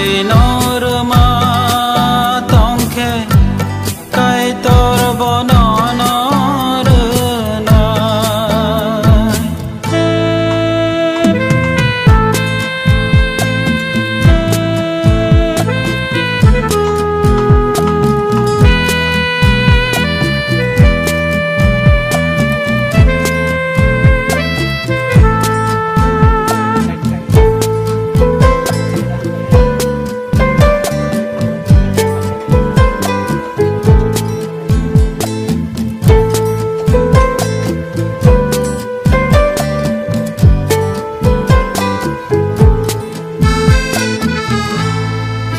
দিনৰ মা তংখে কাই তোৰ বননৰ নাই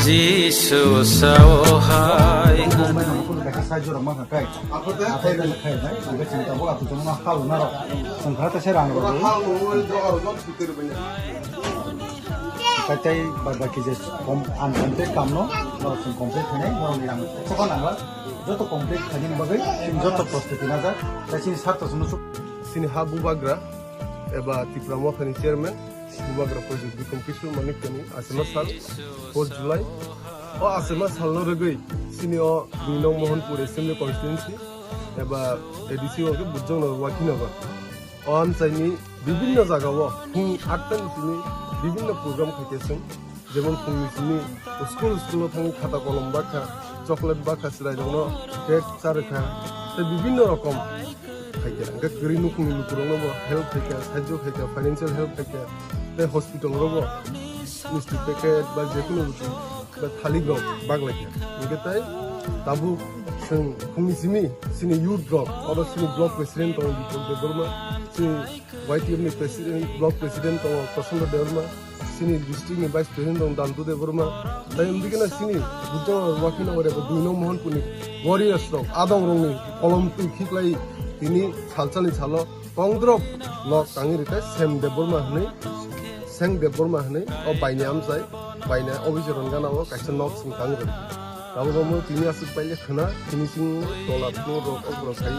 Jisu sawahai Katai bagi je uncompleted kamno, langsung complete kene, orang bilang, sekarang angga, joto complete kajin bagai, joto prosedur naga, tapi satu sunusuk. Sini Habu Bagra, eba Tipramo Khani Chairman, Bubagra Project Bikompisu Manik Kani, Asema Sal, 4 July. O Asema Sal no regui, sini o Bino Mohanpur Assembly Constituency, eba edisi o ke Bujjong no Wakinaga. O am saini বিভিন্ন জায়গাও Phom 8টার sini বিভিন্ন programme খাইতেছেন যেমন ফুংনি sini school থাকি খাতা কলম বাখা chocolate বাখা সিরাই দङ cake চারখা তে বিভিন্ন রকম খাইতে গে গরি নুকুনি নুকুরনো হেল্প খাইকা সাহায্য খাইকা ফাইনান্সিয়াল হেল্প খাইকা তে হসপিটাল রব মিষ্টি প্যাকেট বা যে কোনো বুস্তু বা থালি গ্রপ বাগলাইকা গে তাই তাবু जों फुंनिसिमनि sini youth block आरो sini block president दङ बिपुल देबरमा sini YTM नि president block president दङ प्रसन्न देबरमा sini district नि vice president दङ दान्टु देबरमा दाइ उन्दिगेना sini बुजङ वाकिन अरे दुइनो मोहनपुरनि warriors दङ आदं रंनि कलम तुइ खिक्लाई तिनि सालचालनि सालो कंद्रब लक कांगिरिते सेम देबरमा हनै अ बायनाम जाय बायना अभिजरन गानाव काइसन नक सिं कांगिरि Tahu tini asuk paile khana finishing tola no rock or sai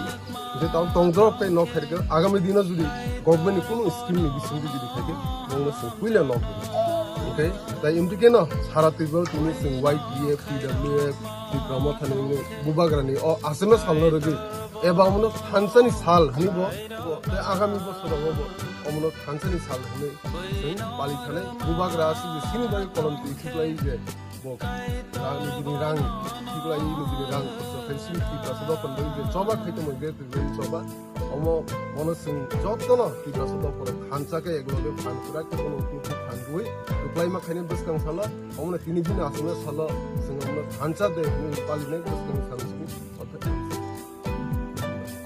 je tahu tongdrop kai nok kharga agami dina judi government kono scheme ni bisindi judi khage mongna se kuila nok okay tai imdike na sara tibol tini sing YPF PWF di promothani ni bubagrani o asms halno regi eba mono thansani sal hani bo tai agami bosor bo omono thansani sal hani sing bali thane bubagra asu sini bari kolom ti khiklai je rang kiglai ni rang so fencing ki pasado pandai je choba khaite mo ge te choba omo mono sing jotno ki pasado por khancha ke eglo phan pura ke kono ki phan goi duklai ma khaine buskang sala omo tini din asuna sala sing omo khancha de ni pali ne buskang sala